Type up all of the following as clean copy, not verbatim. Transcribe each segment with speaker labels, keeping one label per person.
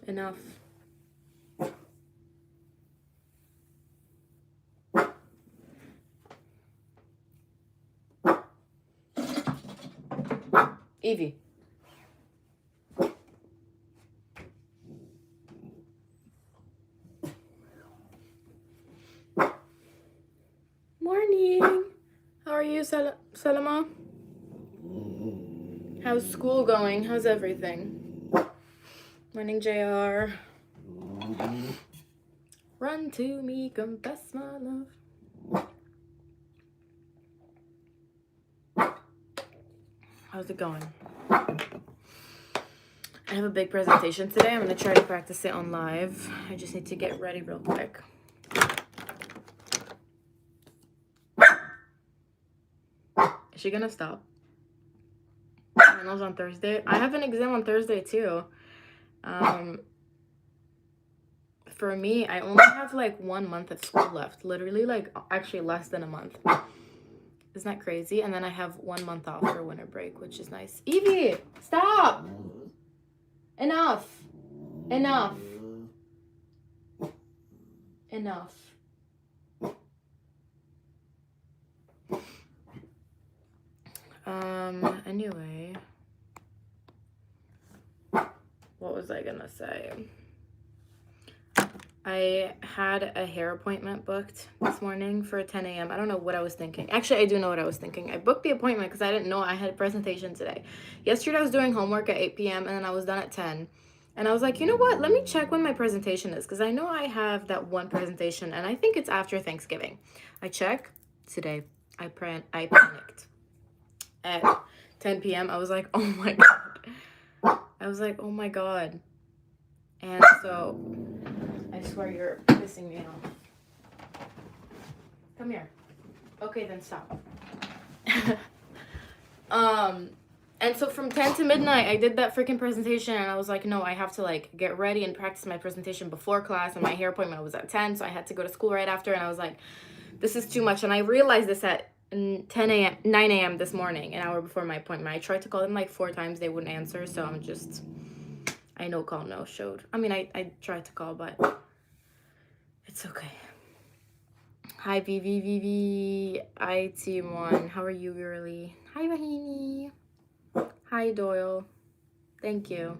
Speaker 1: Enough. Evie. Morning. How are you, Salama? How's school going? How's everything? Morning, JR. Run to me, confess my love. How's it going? I have a big presentation today. I'm going to try to practice it on live. I just need to get ready real quick. Is she going to stop? Finals on Thursday. I have an exam on Thursday too. For me, I only have like 1 month of school left. Literally, like, actually less than a month. Isn't that crazy? And then I have 1 month off for winter break, which is nice. Evie, stop! Enough. Enough. Enough. Anyway. What was I gonna say? I had a hair appointment booked this morning for 10 a.m. I don't know what I was thinking. Actually, I do know what I was thinking. I booked the appointment because I didn't know I had a presentation today. Yesterday, I was doing homework at 8 p.m. and then I was done at 10. And I was like, you know what? Let me check when my presentation is because I know I have that one presentation and I think it's after Thanksgiving. I check today. I panicked. At 10 p.m., I was like, oh my God. I was like, oh my God. And so... I swear you're pissing me off. Come here. Okay, then stop. And so from 10 to midnight, I did that freaking presentation, and I was like, no, I have to, like, get ready and practice my presentation before class, and my hair appointment was at 10, so I had to go to school right after, and I was like, this is too much, and I realized this at 9 a.m. this morning, an hour before my appointment. I tried to call them, like, 4 times. They wouldn't answer, so I'm just... I no call, no showed. I mean, I tried to call, but it's okay. Hi, IT1. How are you, girly? Hi, Vahini. Hi, Doyle. Thank you.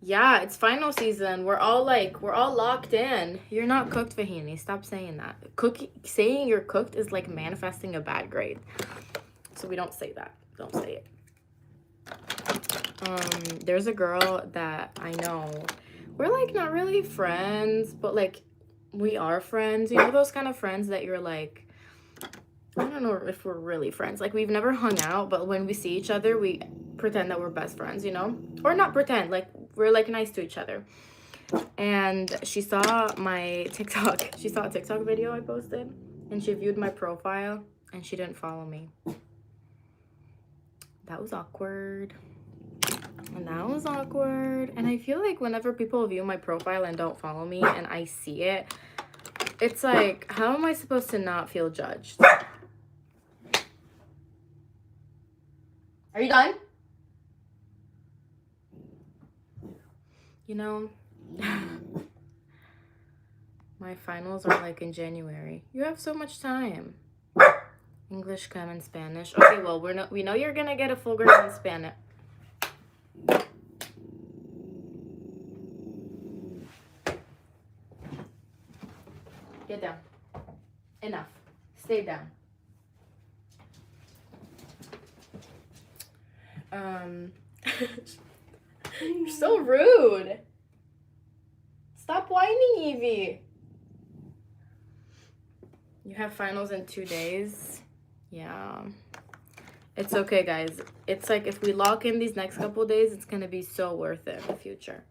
Speaker 1: Yeah, it's final season. We're all locked in. You're not cooked, Vahini. Stop saying that. Saying you're cooked is like manifesting a bad grade. So we don't say that. Don't say it. There's a girl that I know. We're like not really friends, but like we are friends. You know those kind of friends that you're like, I don't know if we're really friends. Like we've never hung out, but when we see each other, we pretend that we're best friends, you know? Or not pretend, like we're like nice to each other. And she saw my TikTok. She saw a TikTok video I posted and she viewed my profile and she didn't follow me. That was awkward. And that was awkward. And I feel like whenever people view my profile and don't follow me and I see it, it's like, how am I supposed to not feel judged? Are you done? You know, my finals are like in January. You have so much time. English, Chem, and Spanish. Okay, well, we know you're gonna get a full grade in Spanish. Get down. Enough. Stay down. You're so rude. Stop whining, Evie. You have finals in 2 days. Yeah. It's okay, guys. It's like if we lock in these next couple days, it's gonna be so worth it in the future.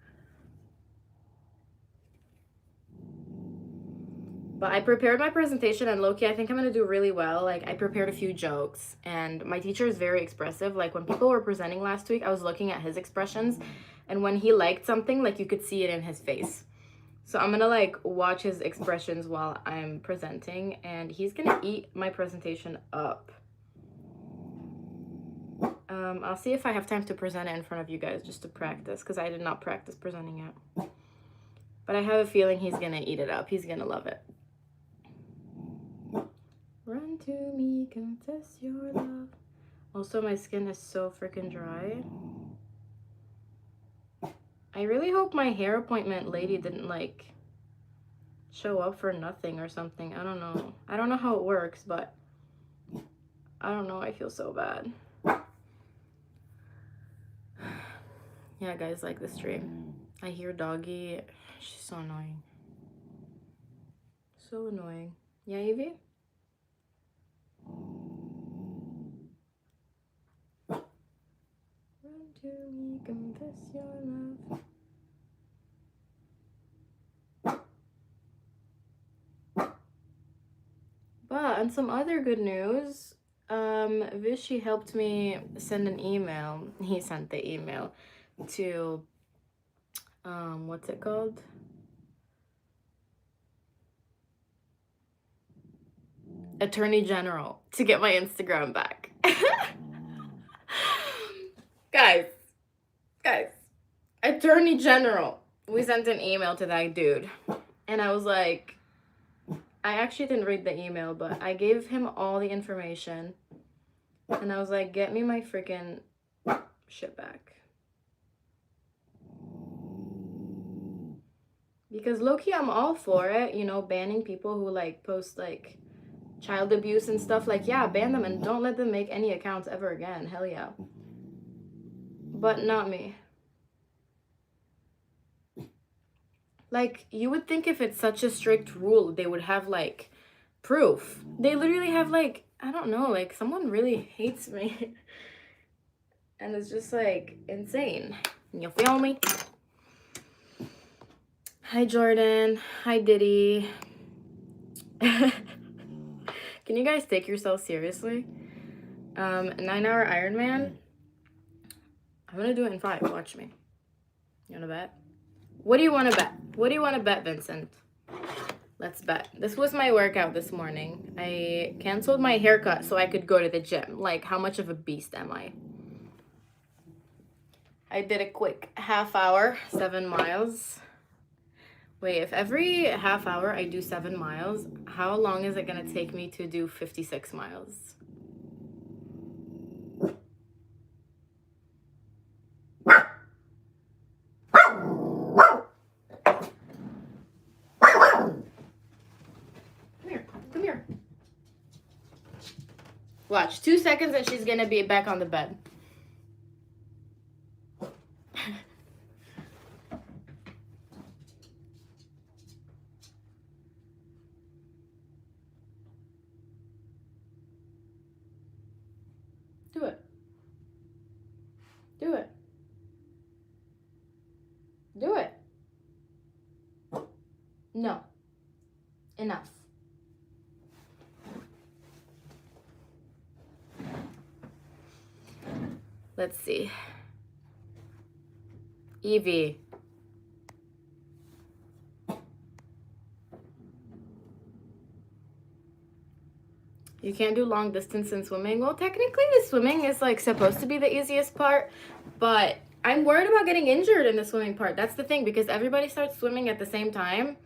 Speaker 1: But I prepared my presentation, and low-key, I think I'm going to do really well. Like, I prepared a few jokes, and my teacher is very expressive. Like, when people were presenting last week, I was looking at his expressions, and when he liked something, like, you could see it in his face. So I'm going to, like, watch his expressions while I'm presenting, and he's going to eat my presentation up. I'll see if I have time to present it in front of you guys just to practice, because I did not practice presenting it. But I have a feeling he's gonna eat it up. He's gonna love it. Run to me, confess your love. Also, my skin is so freaking dry. I really hope my hair appointment lady didn't like show up for nothing or something. I don't know. I don't know how it works, but I don't know. I feel so bad. Yeah, guys, like the stream. I hear Doggy. She's so annoying. So annoying. Yeah, Evie? Run to me, confess your love. But on some other good news, Vishy helped me send an email. He sent the email to what's it called? Attorney General to get my Instagram back. Guys, Attorney General. We sent an email to that dude. And I was like, I actually didn't read the email, but I gave him all the information. And I was like, get me my freaking shit back. Because low-key, I'm all for it, you know, banning people who like post like child abuse and stuff. Like, yeah, ban them and don't let them make any accounts ever again. Hell yeah. But not me. Like, you would think if it's such a strict rule, they would have like proof. They literally have like, I don't know, like someone really hates me. And it's just like insane. You feel me? Hi, Jordan. Hi, Diddy. Can you guys take yourself seriously? 9-hour Ironman. I'm gonna do it in 5. Watch me. You wanna bet? What do you wanna bet? What do you wanna bet, Vincent? Let's bet. This was my workout this morning. I canceled my haircut so I could go to the gym. Like, how much of a beast am I? I did a quick half hour, 7 miles. Wait, if every half hour I do 7 miles, how long is it gonna take me to do 56 miles? Come here. Watch, 2 seconds and she's gonna be back on the bed. Do it. Do it. Do it. No. Enough. Let's see. Evie. You can't do long distance in swimming. Well, technically the swimming is like supposed to be the easiest part, but I'm worried about getting injured in the swimming part. That's the thing, because everybody starts swimming at the same time.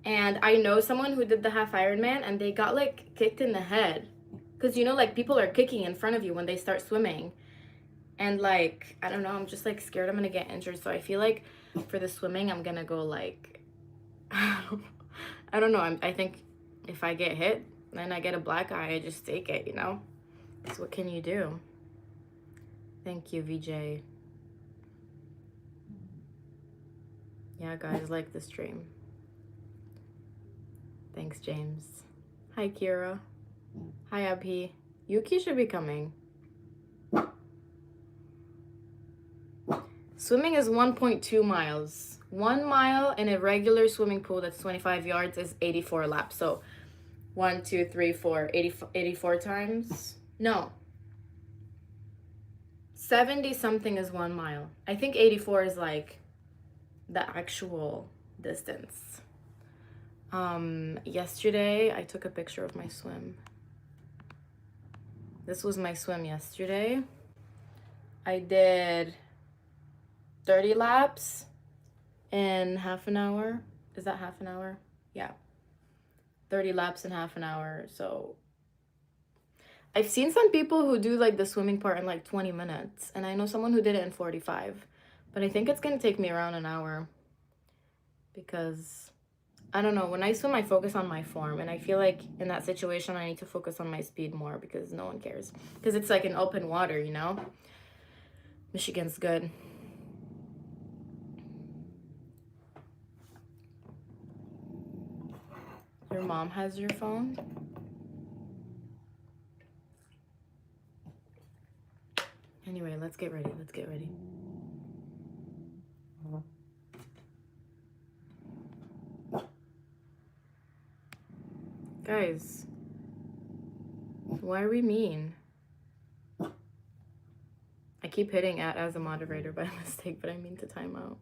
Speaker 1: And I know someone who did the half Ironman and they got like kicked in the head. Because, you know, like people are kicking in front of you when they start swimming. And like, I don't know, I'm just like scared I'm gonna get injured. So I feel like for the swimming, I'm gonna go like, I don't know. I think if I get hit, then I get a black eye, I just take it, you know? So what can you do? Thank you, VJ. Yeah, guys, like the stream. Thanks, James. Hi, Kira. Hi, Abhi. Yuki should be coming. Swimming is 1.2 miles. 1 mile in a regular swimming pool that's 25 yards is 84 laps. So 1, 2, 3, 4, 84 times. No. 70 something is 1 mile. I think 84 is like the actual distance. Yesterday I took a picture of my swim. This was my swim yesterday. I did 30 laps in half an hour. Is that half an hour? Yeah. 30 laps in half an hour. So I've seen some people who do like the swimming part in like 20 minutes. And I know someone who did it in 45. But I think it's going to take me around an hour. Because I don't know. When I swim, I focus on my form. And I feel like in that situation, I need to focus on my speed more because no one cares. Because it's like in open water, you know? Michigan's good. Your mom has your phone? Anyway, let's get ready. Let's get ready. Guys, why are we mean? I keep hitting at as a moderator by mistake, but I mean to time out.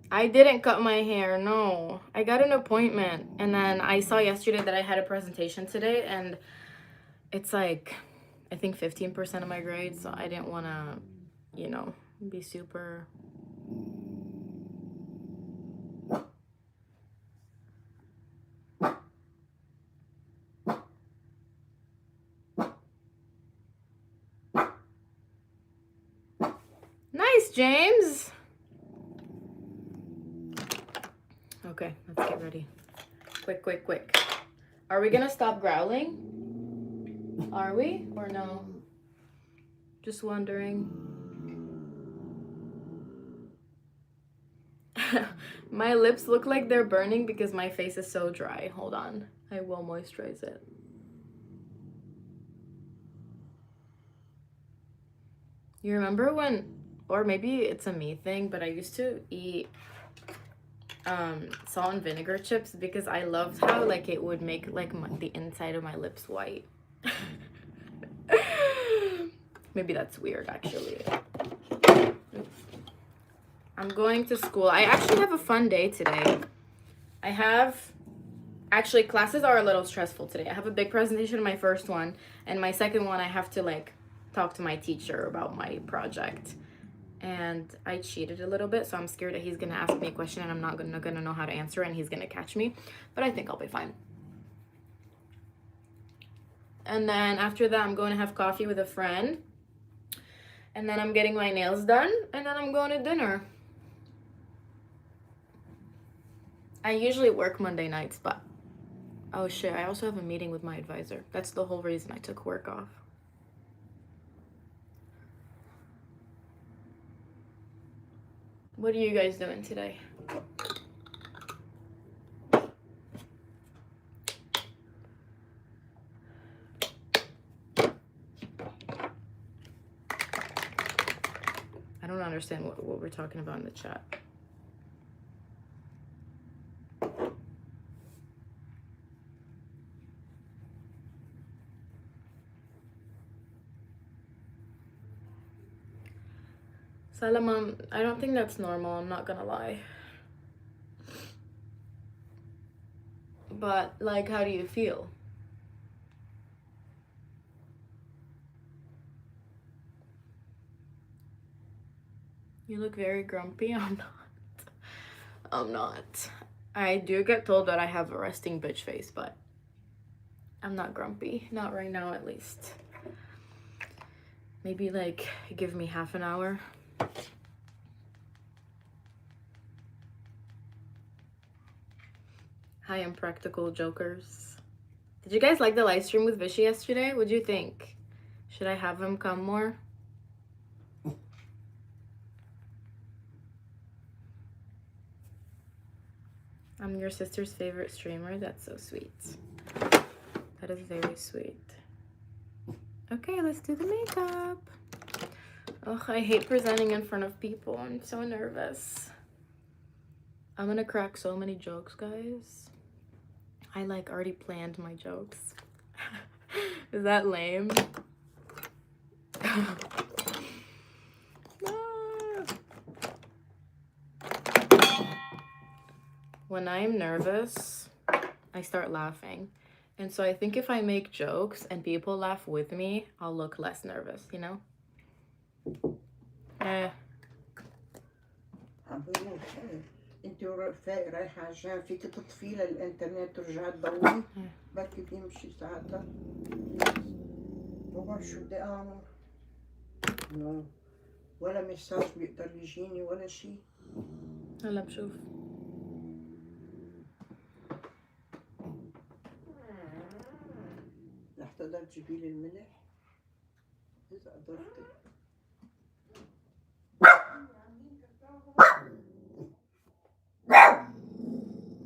Speaker 1: I didn't cut my hair, no. I got an appointment, and then I saw yesterday that I had a presentation today, and it's like, I think 15% of my grade, so I didn't want to, you know, be super... Nice, James! Okay, let's get ready. Quick, quick, quick. Are we gonna stop growling? Are we? Or no? Just wondering. My lips look like they're burning because my face is so dry. Hold on. I will moisturize it. You remember when, or maybe it's a me thing, but I used to eat salt and vinegar chips because I loved how like it would make like the inside of my lips white. Maybe that's weird actually. I'm going to school. I actually have a fun day today. Actually classes are a little stressful today. I have a big presentation in my first one, and my second one I have to like talk to my teacher about my project. And I cheated a little bit, so I'm scared that he's gonna ask me a question and I'm not gonna know how to answer and he's gonna catch me, but I think I'll be fine. And then after that, I'm going to have coffee with a friend, and then I'm getting my nails done, and then I'm going to dinner. I usually work Monday nights, but oh shit, I also have a meeting with my advisor. That's the whole reason I took work off. What are you guys doing today? I don't understand what we're talking about in the chat. Salamam, I don't think that's normal, I'm not gonna lie. But, like, how do you feel? You look very grumpy. I'm not. I'm not. I do get told that I have a resting bitch face, but I'm not grumpy. Not right now, at least. Maybe, like, give me half an hour. Hi, Impractical Jokers. Did you guys like the live stream with Vishy yesterday? What'd you think? Should I have him come more? I'm your sister's favorite streamer. That's so sweet. That is very sweet. Okay, let's do the makeup. Ugh, I hate presenting in front of people. I'm so nervous. I'm gonna crack so many jokes, guys. I like already planned my jokes. Is that lame? When I'm nervous, I start laughing. And so I think if I make jokes and people laugh with me, I'll look less nervous, you know?
Speaker 2: عبالك انت رايحة عشان فيك تطفي الانترنت ترجع تضوي بركي بيمشي ساعتها ما بعرف شو بدي اعمل ولا مساج بيقدر يجيني ولا شي.
Speaker 1: هلا بشوف.
Speaker 2: رح تقدر تجيبيلي الملح إذا قدرتي.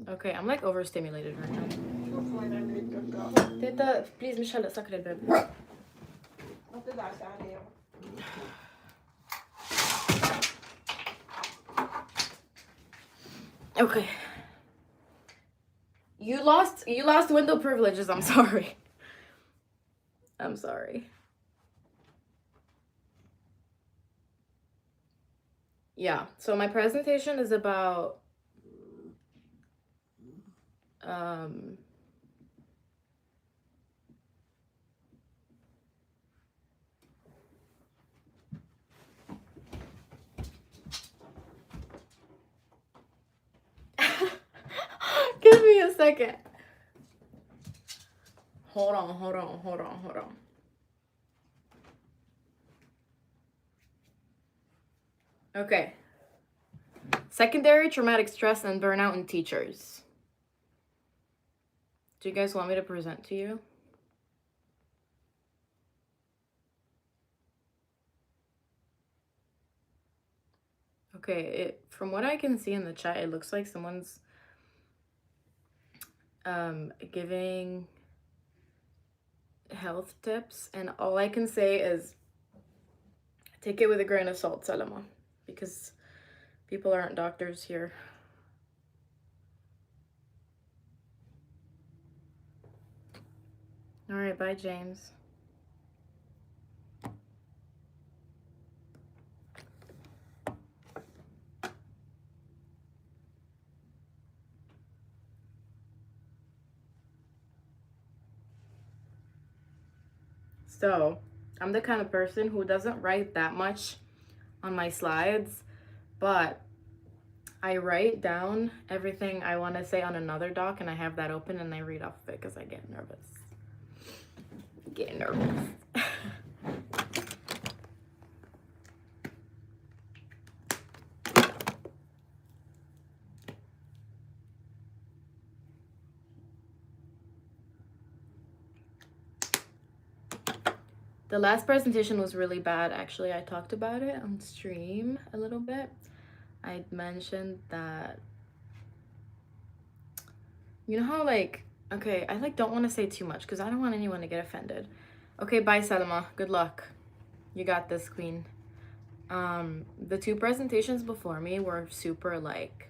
Speaker 1: Okay, I'm like overstimulated right now.
Speaker 2: شوف وين عملت كاكاو.
Speaker 1: تيتا بليز مش هلا سكر الباب.
Speaker 2: ما تدعس عليها.
Speaker 1: Okay. You lost window privileges. I'm sorry. I'm sorry. Yeah, so my presentation is about give me a second. Hold on. Okay. Secondary traumatic stress and burnout in teachers. Do you guys want me to present to you? Okay, from what I can see in the chat, it looks like someone's giving health tips, and all I can say is take it with a grain of salt, Salama, because people aren't doctors here. All right, bye, James. So, I'm the kind of person who doesn't write that much on my slides, but I write down everything I want to say on another doc, and I have that open and I read off of it because I get nervous. The last presentation was really bad, actually. I talked about it on stream a little bit. I mentioned that, you know how, like, okay, I like don't want to say too much because I don't want anyone to get offended. Okay, bye, Salma. Good luck. You got this, queen. The two presentations before me were super, like,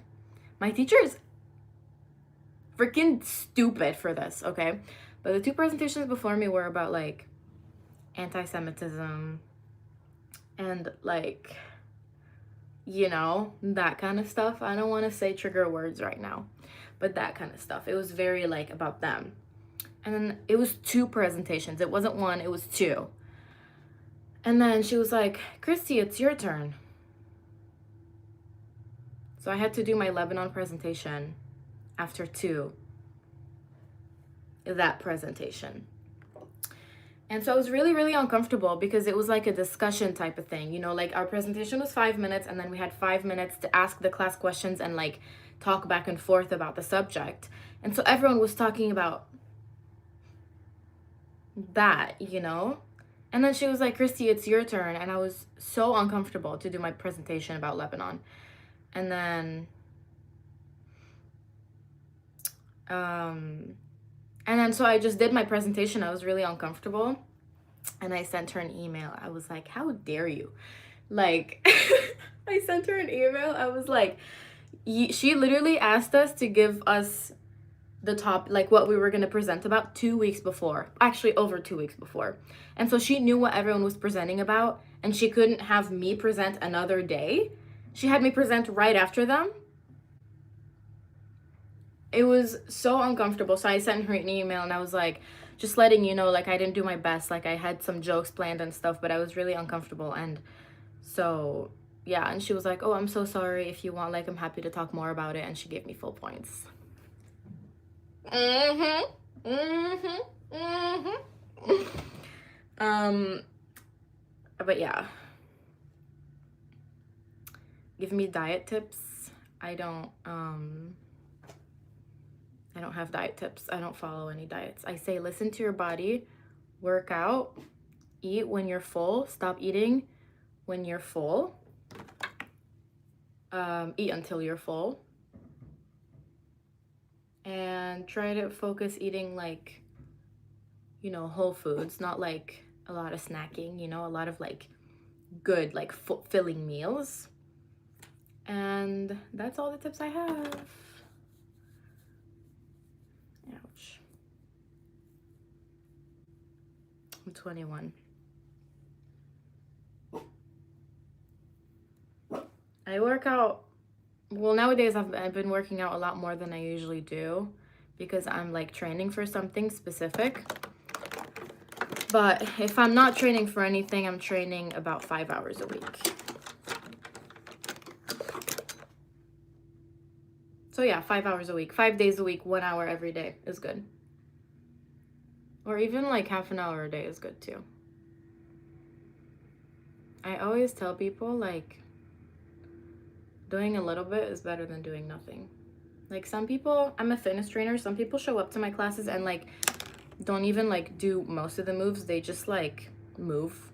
Speaker 1: my teacher is freaking stupid for this, okay? But the two presentations before me were about, like, anti-Semitism and, like, you know, that kind of stuff. I don't want to say trigger words right now, but that kind of stuff. It was very, like, about them. And then it was two presentations. It wasn't one, it was two. And then she was like, Christy, it's your turn. So I had to do my Lebanon presentation after that presentation. And so I was really, really uncomfortable because it was like a discussion type of thing. You know, like our presentation was 5 minutes and then we had 5 minutes to ask the class questions and like talk back and forth about the subject. And so everyone was talking about that, you know? And then she was like, Christy, it's your turn. And I was so uncomfortable to do my presentation about Lebanon. And then so I just did my presentation. I was really uncomfortable. And I sent her an email. I was like, how dare you? Like, I sent her an email. I was like, she literally asked us to give us the top, like what we were going to present about 2 weeks before. Actually, over 2 weeks before. And so she knew what everyone was presenting about. And she couldn't have me present another day. She had me present right after them. it was so uncomfortable. So I sent her an email and I was like, just letting you know, like, I didn't do my best. Like, I had some jokes planned and stuff, but I was really uncomfortable. And so, yeah. And she was like, oh, I'm so sorry. If you want, like, I'm happy to talk more about it. And she gave me full points. Um, but yeah. Give me diet tips. I don't have diet tips. I don't follow any diets. I say listen to your body, work out, eat when you're full, stop eating when you're full. Eat until you're full. And try to focus eating like, you know, whole foods, not like a lot of snacking, you know, a lot of like good, like filling meals. And that's all the tips I have. Ouch. I'm 21. I work out, well, nowadays I've been working out a lot more than I usually do because I'm like training for something specific. But if I'm not training for anything, I'm training about 5 hours a week. So yeah, 5 hours a week, 5 days a week, 1 hour every day is good. Or even like half an hour a day is good too. I always tell people like doing a little bit is better than doing nothing. Like some people, I'm a fitness trainer, some people show up to my classes and like don't even like do most of the moves, they just like move.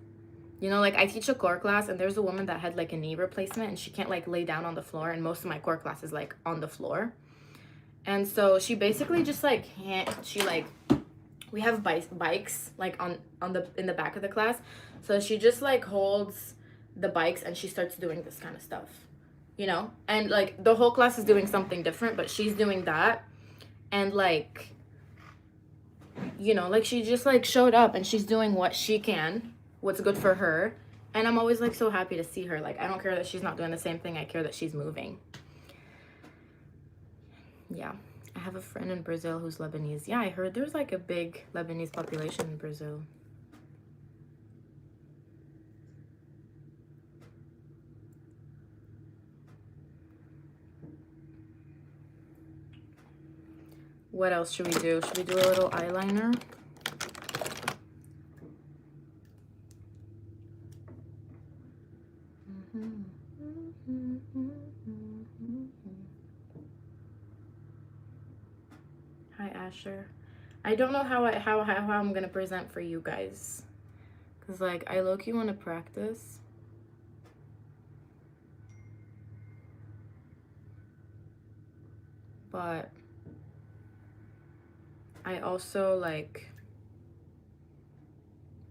Speaker 1: You know, like I teach a core class and there's a woman that had like a knee replacement and she can't like lay down on the floor, and most of my core class is like on the floor. And so she basically just like can't, she like, we have bikes like on the in the back of the class. So she just like holds the bikes and she starts doing this kind of stuff, you know? And like the whole class is doing something different, but she's doing that. And like, you know, like she just like showed up and she's doing what she can, what's good for her. And I'm always like so happy to see her. Like I don't care that she's not doing the same thing, I care that she's moving. Yeah. I have a friend in Brazil who's Lebanese. Yeah, I heard there's like a big Lebanese population in Brazil. What else should we do? Should we do a little eyeliner? Hi, Asher. I don't know how I'm gonna present for you guys, cause like I low-key want to practice. But I also like,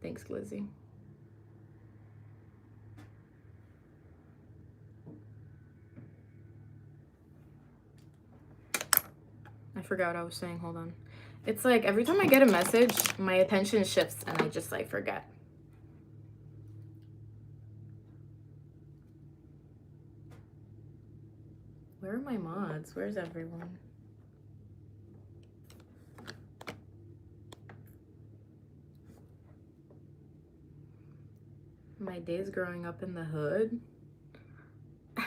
Speaker 1: thanks Glizzy. I forgot what I was saying, hold on. It's like every time I get a message, my attention shifts and I just like forget. Where are my mods? Where's everyone? My days growing up in the hood. I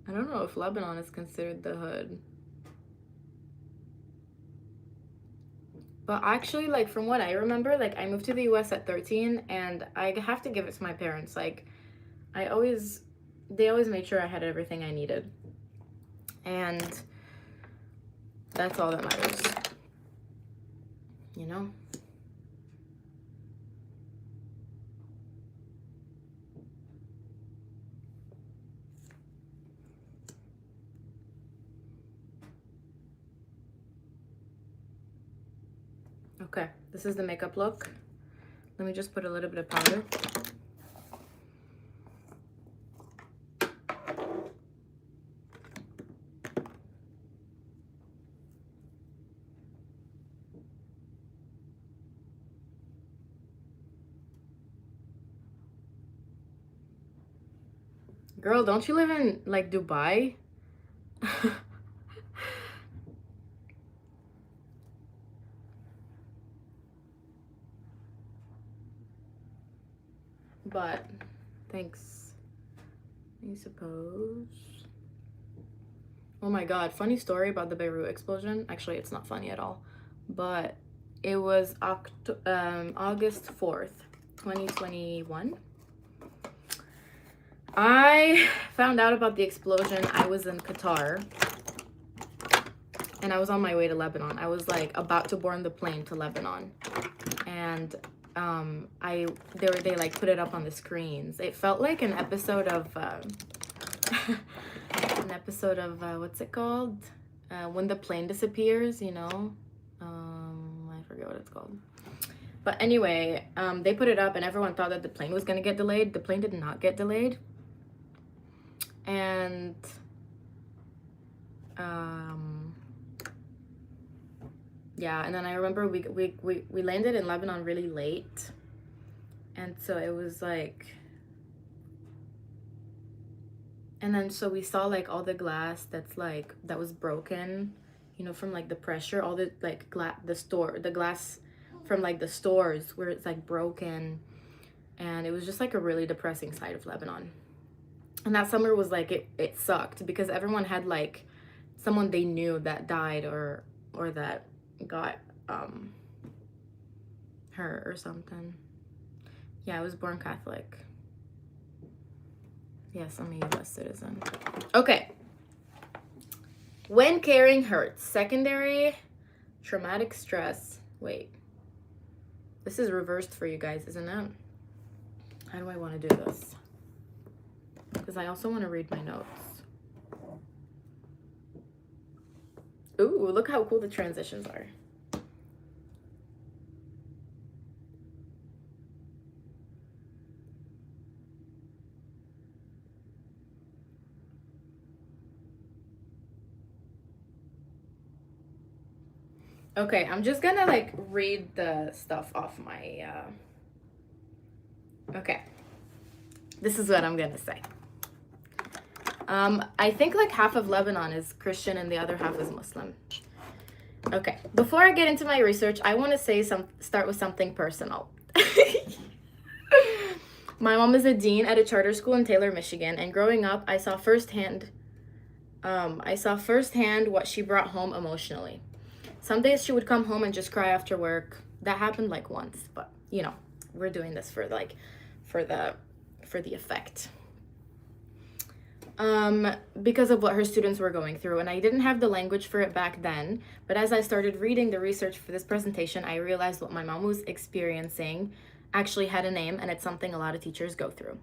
Speaker 1: don't know if Lebanon is considered the hood. But actually, like, from what I remember, like, I moved to the US at 13, and I have to give it to my parents. Like, they always made sure I had everything I needed. And that's all that matters. You know? Okay, this is the makeup look. Let me just put a little bit of powder. Girl, don't you live in like Dubai? but thanks, I suppose. Oh my god, funny story about the Beirut explosion. Actually, it's not funny at all, but it was August 4th, 2021. I found out about the explosion. I was in Qatar and I was on my way to Lebanon. I was like about to board the plane to Lebanon, and they like put it up on the screens. It felt like an episode of what's it called, when the plane disappears, you know. I forget what it's called, but anyway, they put it up and everyone thought that the plane was gonna get delayed. The plane did not get delayed. And yeah, and then I remember we landed in Lebanon really late, and so it was like, and then so we saw like all the glass that was broken, you know, from like the pressure, all the like the glass from like the stores where it's like broken, and it was just like a really depressing side of Lebanon. And that summer was like, it sucked because everyone had like someone they knew that died or that got hurt or something. Yeah, I was born Catholic. Yes, I'm a US citizen. Okay. When caring hurts, secondary traumatic stress. Wait. This is reversed for you guys, isn't it? How do I want to do this? Because I also want to read my notes. Ooh, look how cool the transitions are. Okay, I'm just gonna like read the stuff off my okay. This is what I'm gonna say. I think like half of Lebanon is Christian and the other half is Muslim. Okay, before I get into my research, I want to start with something personal. My mom is a dean at a charter school in Taylor, Michigan, and growing up, I saw firsthand what she brought home emotionally. Some days she would come home and just cry after work. That happened like once, but you know, we're doing this for the effect. Because of what her students were going through, and I didn't have the language for it back then, but as I started reading the research for this presentation, I realized what my mom was experiencing actually had a name, and it's something a lot of teachers go through.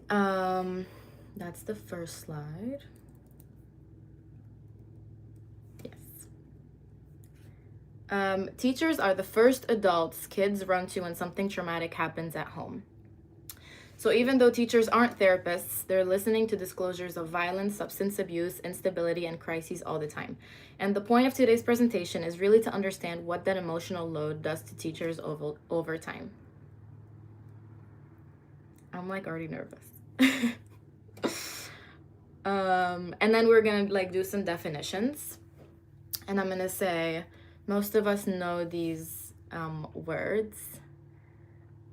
Speaker 1: That's the first slide. Yes. Teachers are the first adults kids run to when something traumatic happens at home. So even though teachers aren't therapists, they're listening to disclosures of violence, substance abuse, instability, and crises all the time. And the point of today's presentation is really to understand what that emotional load does to teachers over time. I'm like already nervous. And then we're gonna like do some definitions. And I'm gonna say, most of us know these words.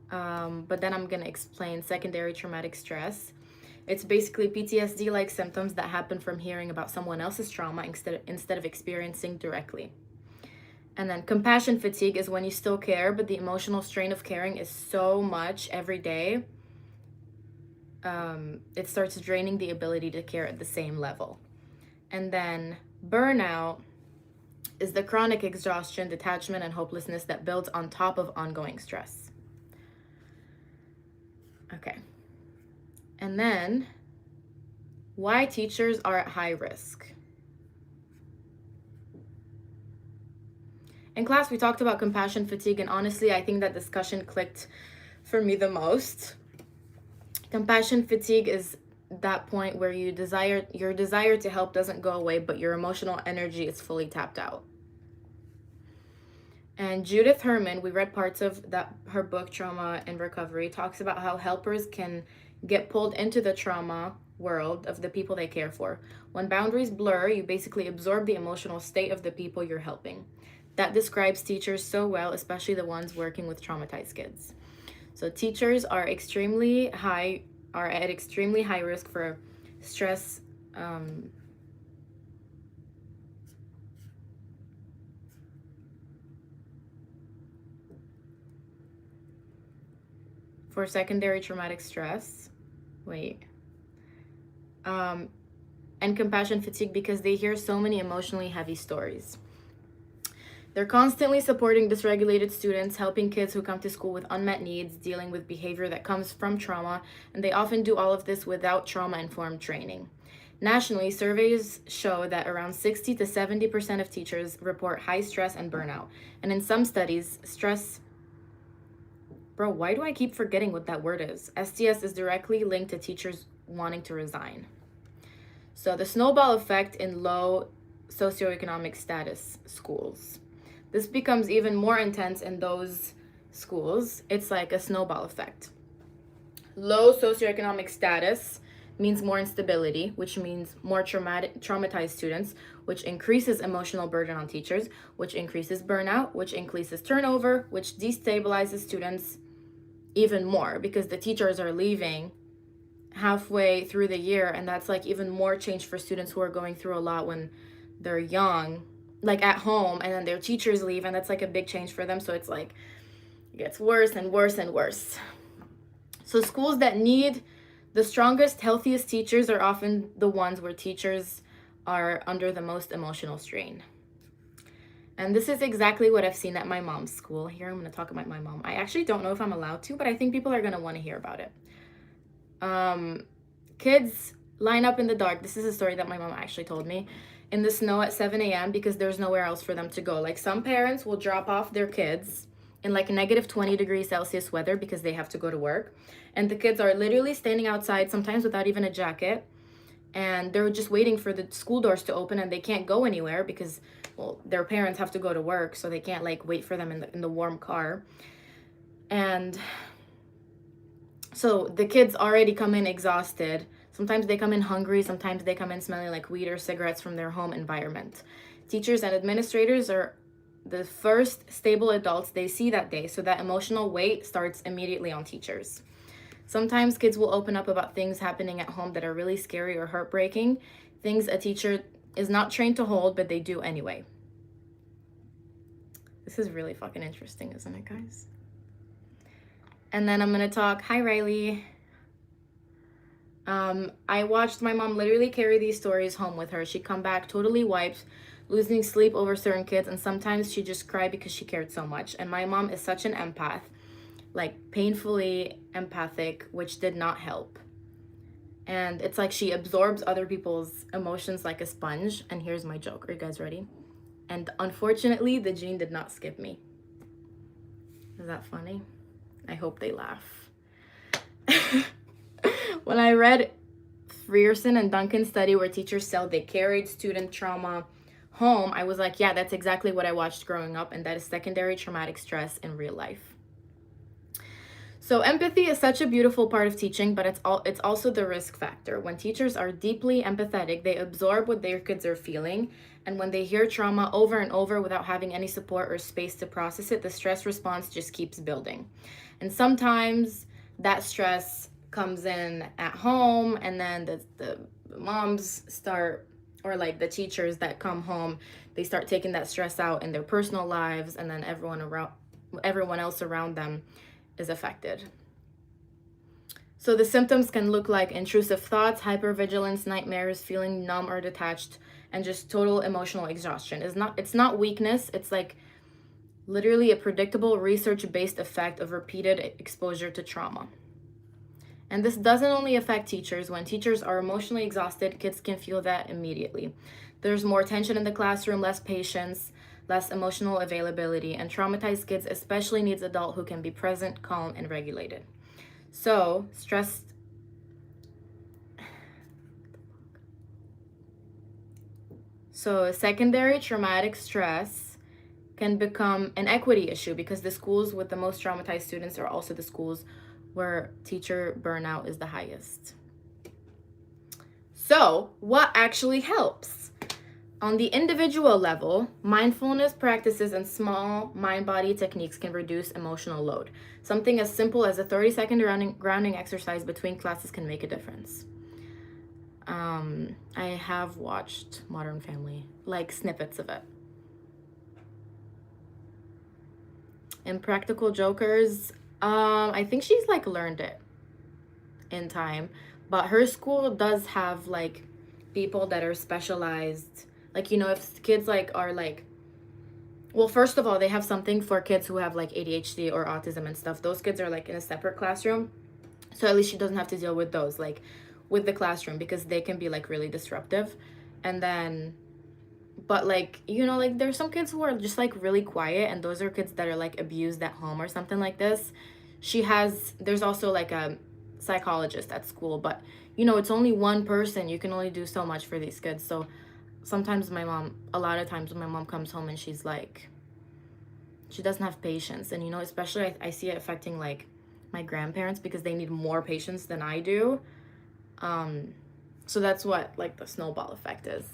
Speaker 1: But then I'm gonna explain secondary traumatic stress. It's basically PTSD-like symptoms that happen from hearing about someone else's trauma instead of experiencing directly. And then compassion fatigue is when you still care, but the emotional strain of caring is so much every day, it starts draining the ability to care at the same level. And then burnout is the chronic exhaustion, detachment, and hopelessness that builds on top of ongoing stress. Okay. And then, why teachers are at high risk. In class, we talked about compassion fatigue, and honestly, I think that discussion clicked for me the most. Compassion fatigue is that point where your desire to help doesn't go away, but your emotional energy is fully tapped out. And Judith Herman, we read parts of her book, Trauma and Recovery, talks about how helpers can get pulled into the trauma world of the people they care for. When boundaries blur, you basically absorb the emotional state of the people you're helping. That describes teachers so well, especially the ones working with traumatized kids. So teachers are at extremely high risk for stress, for secondary traumatic stress. And compassion fatigue because they hear so many emotionally heavy stories. They're constantly supporting dysregulated students, helping kids who come to school with unmet needs, dealing with behavior that comes from trauma, and they often do all of this without trauma-informed training. Nationally, surveys show that around 60 to 70% of teachers report high stress and burnout. And in some studies, stress... Bro, why do I keep forgetting what that word is? STS is directly linked to teachers wanting to resign. So the snowball effect in low socioeconomic status schools. This becomes even more intense in those schools. It's like a snowball effect. Low socioeconomic status means more instability, which means more traumatized students, which increases emotional burden on teachers, which increases burnout, which increases turnover, which destabilizes students even more because the teachers are leaving halfway through the year, and that's like even more change for students who are going through a lot when they're young, like at home, and then their teachers leave, and that's like a big change for them. So it's like it gets worse and worse and worse. So schools that need the strongest, healthiest teachers are often the ones where teachers are under the most emotional strain. And this is exactly what I've seen at my mom's school. Here, I'm going to talk about my mom. I actually don't know if I'm allowed to, but I think people are going to want to hear about it. Kids line up in the dark. This is a story that my mom actually told me. In the snow at 7 a.m. because there's nowhere else for them to go. Like some parents will drop off their kids in like negative 20 degrees Celsius weather because they have to go to work. And the kids are literally standing outside, sometimes without even a jacket. And they're just waiting for the school doors to open, and they can't go anywhere because, well, their parents have to go to work, so they can't like wait for them in the warm car. And so the kids already come in exhausted. Sometimes they come in hungry, sometimes they come in smelling like weed or cigarettes from their home environment. Teachers and administrators are the first stable adults they see that day, so that emotional weight starts immediately on teachers. Sometimes kids will open up about things happening at home that are really scary or heartbreaking, things a teacher is not trained to hold, but they do anyway. This is really fucking interesting, isn't it, guys? And then I'm gonna talk, hi Riley. I watched my mom literally carry these stories home with her. She'd come back totally wiped, losing sleep over certain kids, and sometimes she'd just cry because she cared so much. And my mom is such an empath, like painfully empathic, which did not help. And it's like she absorbs other people's emotions like a sponge. And here's my joke. Are you guys ready? And unfortunately, the gene did not skip me. Is that funny? I hope they laugh. When I read Frierson and Duncan's study where teachers said they carried student trauma home, I was like, yeah, that's exactly what I watched growing up, and that is secondary traumatic stress in real life. So empathy is such a beautiful part of teaching, but it's also the risk factor. When teachers are deeply empathetic, they absorb what their kids are feeling, and when they hear trauma over and over without having any support or space to process it, the stress response just keeps building. And sometimes that stress comes in at home, and then the moms start, or like the teachers that come home, they start taking that stress out in their personal lives, and then everyone else around them is affected. So the symptoms can look like intrusive thoughts, hypervigilance, nightmares, feeling numb or detached, and just total emotional exhaustion. It's not weakness, it's like literally a predictable research-based effect of repeated exposure to trauma. And this doesn't only affect teachers. When teachers are emotionally exhausted, kids can feel that immediately. There's more tension in the classroom, less patience, less emotional availability, and traumatized kids especially needs adults who can be present, calm, and regulated. So, secondary traumatic stress can become an equity issue because the schools with the most traumatized students are also the schools where teacher burnout is the highest. So, what actually helps? On the individual level, mindfulness practices and small mind-body techniques can reduce emotional load. Something as simple as a 30-second grounding exercise between classes can make a difference. I have watched Modern Family, like snippets of it. Impractical Jokers, I think she's like learned it in time, but her school does have like people that are specialized. Like, you know, if kids like are like, well, first of all, they have something for kids who have like ADHD or autism and stuff. Those kids are like in a separate classroom, so at least she doesn't have to deal with those like with the classroom, because they can be like really disruptive. And then, but like, you know, like there's some kids who are just like really quiet, and those are kids that are like abused at home or something like this. There's also like a psychologist at school, but you know, it's only one person. You can only do so much for these kids. So sometimes a lot of times when my mom comes home and she's like, she doesn't have patience. And you know, especially I see it affecting like my grandparents, because they need more patience than I do. So that's what like the snowball effect is.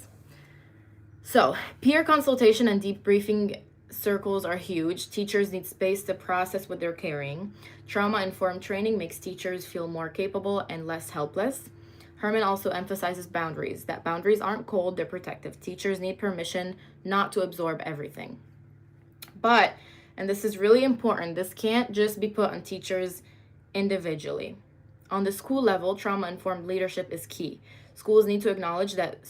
Speaker 1: So peer consultation and debriefing circles are huge. Teachers need space to process what they're carrying. Trauma-informed training makes teachers feel more capable and less helpless. Herman also emphasizes boundaries, that boundaries aren't cold, they're protective. Teachers need permission not to absorb everything. But, and this is really important, this can't just be put on teachers individually. On the school level, trauma-informed leadership is key. Schools need to acknowledge that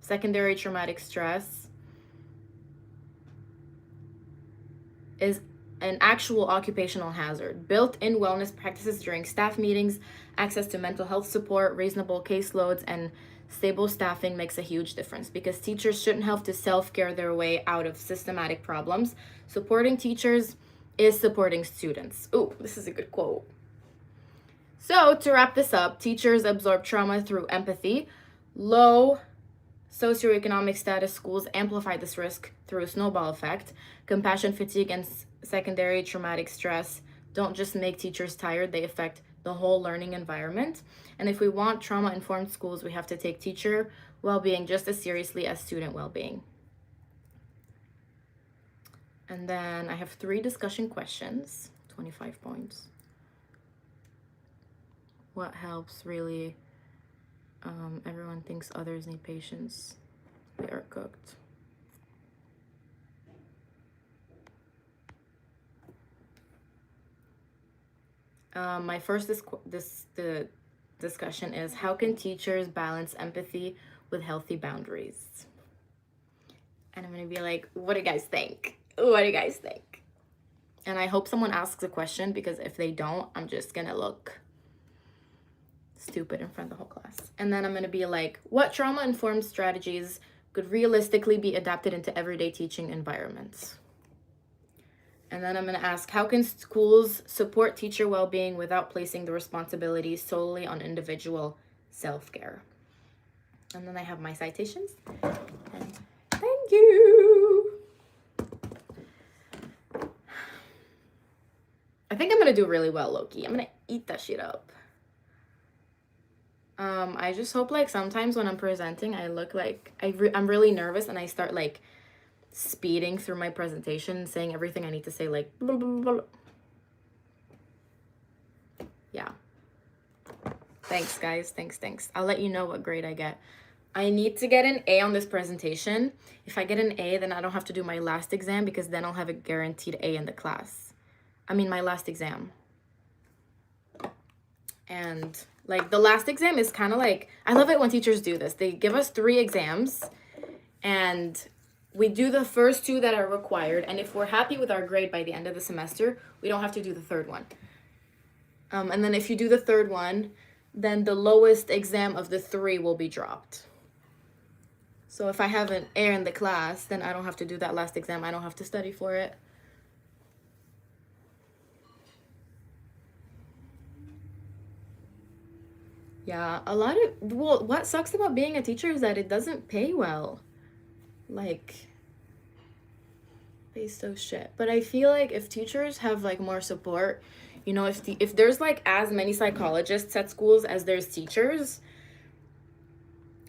Speaker 1: secondary traumatic stress is an actual occupational hazard. Built-in wellness practices during staff meetings, access to mental health support, reasonable caseloads, and stable staffing makes a huge difference, because teachers shouldn't have to self-care their way out of systematic problems. Supporting teachers is supporting students. Ooh, this is a good quote. So to wrap this up, teachers absorb trauma through empathy. Low socioeconomic status schools amplify this risk through a snowball effect. Compassion fatigue and secondary traumatic stress don't just make teachers tired, they affect the whole learning environment. And if we want trauma-informed schools, we have to take teacher well-being just as seriously as student well-being. And then I have 3 discussion questions, 25 points. What helps really? Everyone thinks others need patience. They are cooked. My first the discussion is, how can teachers balance empathy with healthy boundaries? And I'm gonna be like, what do you guys think? What do you guys think? And I hope someone asks a question, because if they don't, I'm just gonna look stupid in front of the whole class. And then I'm gonna be like, what trauma-informed strategies could realistically be adapted into everyday teaching environments? And then I'm gonna ask, how can schools support teacher well-being without placing the responsibility solely on individual self-care? And then I have my citations. And thank you. I think I'm gonna do really well, Loki. I'm gonna eat that shit up. I just hope like sometimes when I'm presenting, I look like I'm really nervous, and I start like speeding through my presentation, saying everything I need to say, like blah, blah, blah. Yeah. Thanks guys, thanks. I'll let you know what grade I get. I need to get an A on this presentation. If I get an A, then I don't have to do my last exam, because then I'll have a guaranteed A in the class. I mean, my last exam. And like the last exam is kind of like, I love it when teachers do this. They give us 3 exams, and we do the first 2 that are required. And if we're happy with our grade by the end of the semester, we don't have to do the 3rd one. And then if you do the 3rd one, then the lowest exam of the 3 will be dropped. So if I have an A in the class, then I don't have to do that last exam. I don't have to study for it. Yeah, well, what sucks about being a teacher is that it doesn't pay well. Like, pays so shit. But I feel like if teachers have like more support, you know, if there's like as many psychologists at schools as there's teachers,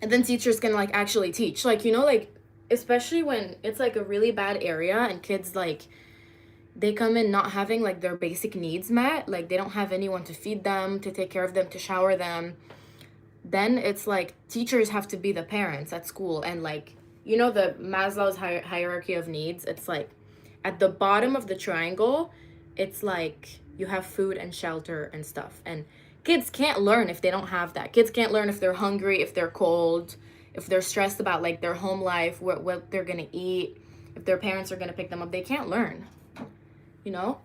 Speaker 1: And then teachers can like actually teach, like, you know, like, especially when it's like a really bad area and kids like they come in not having like their basic needs met, like they don't have anyone to feed them, to take care of them, to shower them. Then it's like teachers have to be the parents at school. And like, you know, the Maslow's hierarchy of needs, it's like at the bottom of the triangle, it's like you have food and shelter and stuff. And kids can't learn if they don't have that. Kids can't learn if they're hungry, if they're cold, if they're stressed about like their home life, what they're gonna eat, if their parents are gonna pick them up. They can't learn, you know?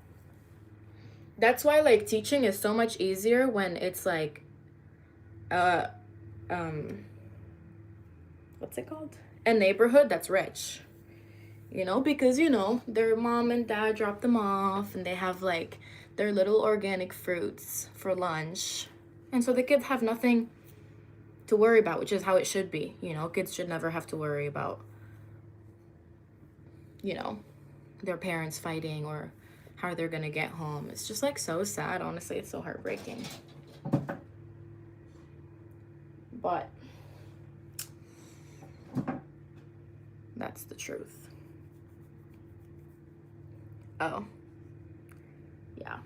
Speaker 1: That's why like teaching is so much easier when it's like uh what's it called, a neighborhood that's rich, you know, because you know their mom and dad drop them off and they have like their little organic fruits for lunch, and so the kids have nothing to worry about, which is how it should be. You know, kids should never have to worry about, you know, their parents fighting or how they're gonna get home. It's just like so sad, honestly. It's so heartbreaking. But that's the truth. Oh, yeah.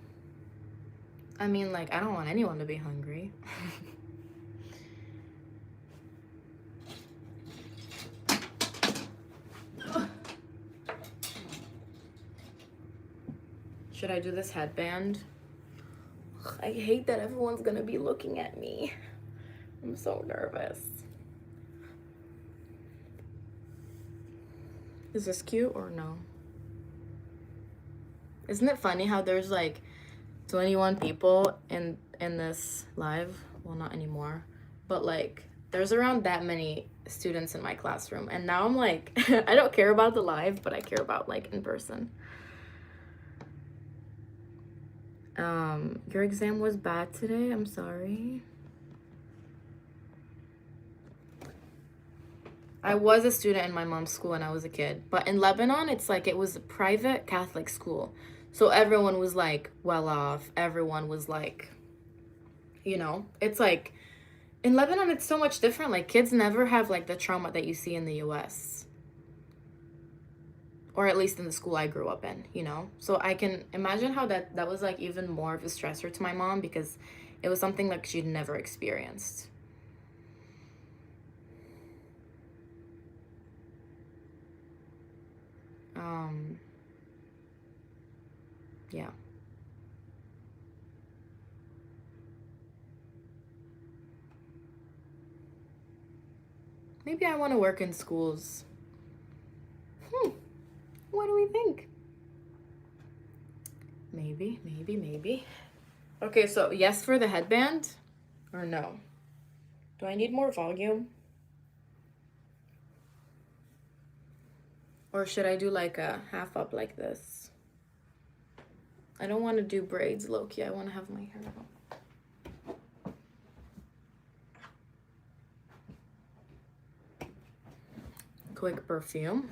Speaker 1: I mean, like, I don't want anyone to be hungry. Should I do this headband? I hate that everyone's gonna be looking at me. I'm so nervous. Is this cute or no? Isn't it funny how there's like 21 people in this live? Well, not anymore, but like there's around that many students in my classroom, and now I'm like I don't care about the live, but I care about like in person. Your exam was bad today. I'm sorry. I was a student in my mom's school when I was a kid, but in Lebanon, it's like it was a private Catholic school. So everyone was like well off. Everyone was like, you know, it's like in Lebanon, it's so much different. Like kids never have like the trauma that you see in the US. Or at least in the school I grew up in, you know? So I can imagine how that was like even more of a stressor to my mom because it was something like she'd never experienced. Yeah. Maybe I want to work in schools. What do we think? Maybe. Okay, so yes for the headband or no? Do I need more volume? Or should I do like a half up like this? I don't want to do braids low-key. I want to have my hair out. Quick perfume.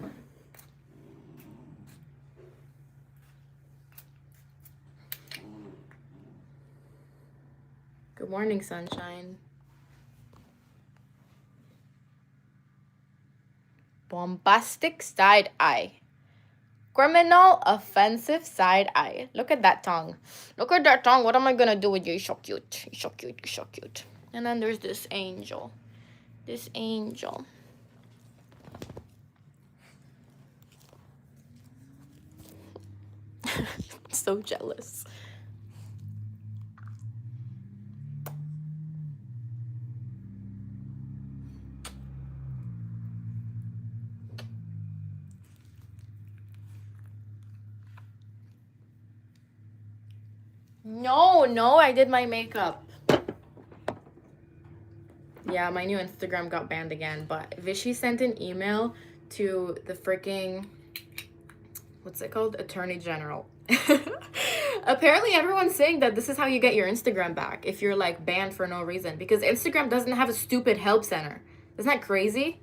Speaker 1: Good morning, sunshine. Bombastic side eye. Criminal offensive side eye. Look at that tongue. Look at that tongue. What am I gonna do with you? You're so cute. You're so cute. You're so cute. And then there's this angel. This angel. So jealous. No, I did my makeup. Yeah, my new Instagram got banned again, but Vichy sent an email to the freaking, what's it called? Attorney General. Apparently everyone's saying that this is how you get your Instagram back if you're like banned for no reason, because Instagram doesn't have a stupid help center. Isn't that crazy?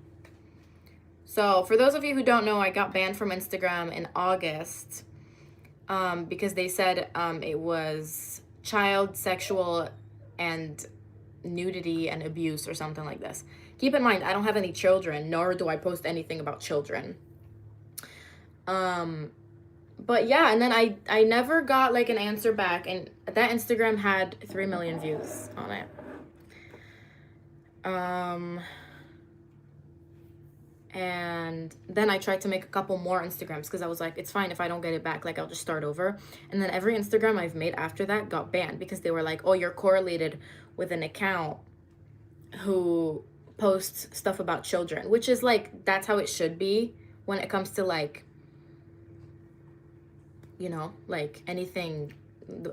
Speaker 1: So for those of you who don't know, I got banned from Instagram in August because they said it was child sexual and nudity and abuse or something like this. Keep in mind, I don't have any children, nor do I post anything about children. But yeah, and then I never got like an answer back, and that Instagram had 3 million views on it. And then I tried to make a couple more Instagrams because I was like, it's fine if I don't get it back, like I'll just start over. And then every Instagram I've made after that got banned because they were like, oh, you're correlated with an account who posts stuff about children, which is like, that's how it should be when it comes to like, you know, like anything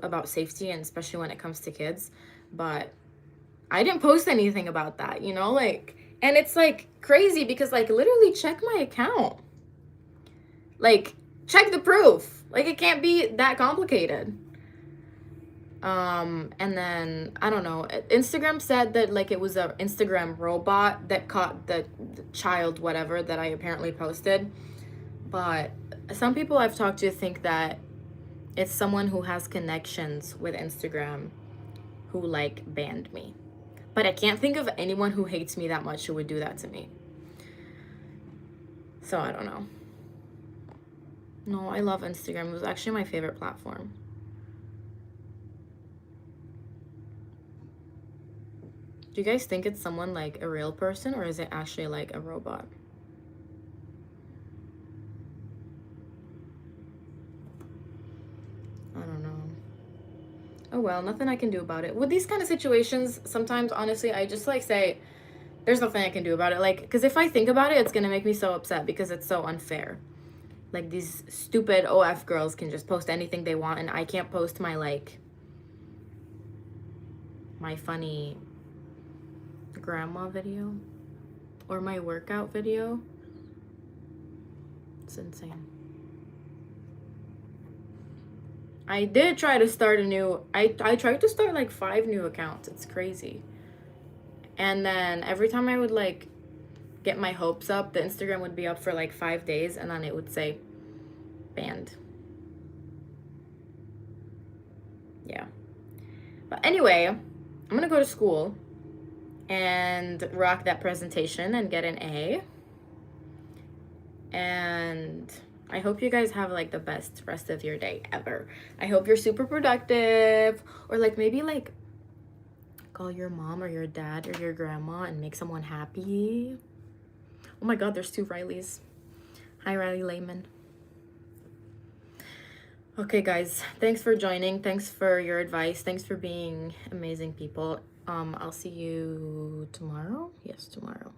Speaker 1: about safety, and especially when it comes to kids. But I didn't post anything about that, you know, like, and it's like crazy because like literally check my account, like check the proof, like it can't be that complicated. And then I don't know, Instagram said that like it was a Instagram robot that caught the child whatever that I apparently posted, but some people I've talked to think that it's someone who has connections with Instagram who like banned me. But I can't think of anyone who hates me that much who would do that to me. So I don't know. No, I love Instagram. It was actually my favorite platform. Do you guys think it's someone like a real person, or is it actually like a robot? I don't know. Oh well, nothing I can do about it. With these kind of situations, sometimes honestly, I just like say, there's nothing I can do about it. Like, because if I think about it, it's gonna make me so upset because it's so unfair. Like, these stupid OF girls can just post anything they want, and I can't post my like my funny grandma video or my workout video. It's insane. I did try to start a new, I tried to start like 5 new accounts. It's crazy. And then every time I would like get my hopes up, the Instagram would be up for like 5 days and then it would say banned. Yeah. But anyway, I'm gonna go to school and rock that presentation and get an A. And I hope you guys have like the best rest of your day ever. I hope you're super productive, or like maybe like call your mom or your dad or your grandma and make someone happy. Oh my God, there's 2 Rileys. Hi, Riley Lehman. Okay, guys, thanks for joining. Thanks for your advice. Thanks for being amazing people. I'll see you tomorrow. Yes, tomorrow.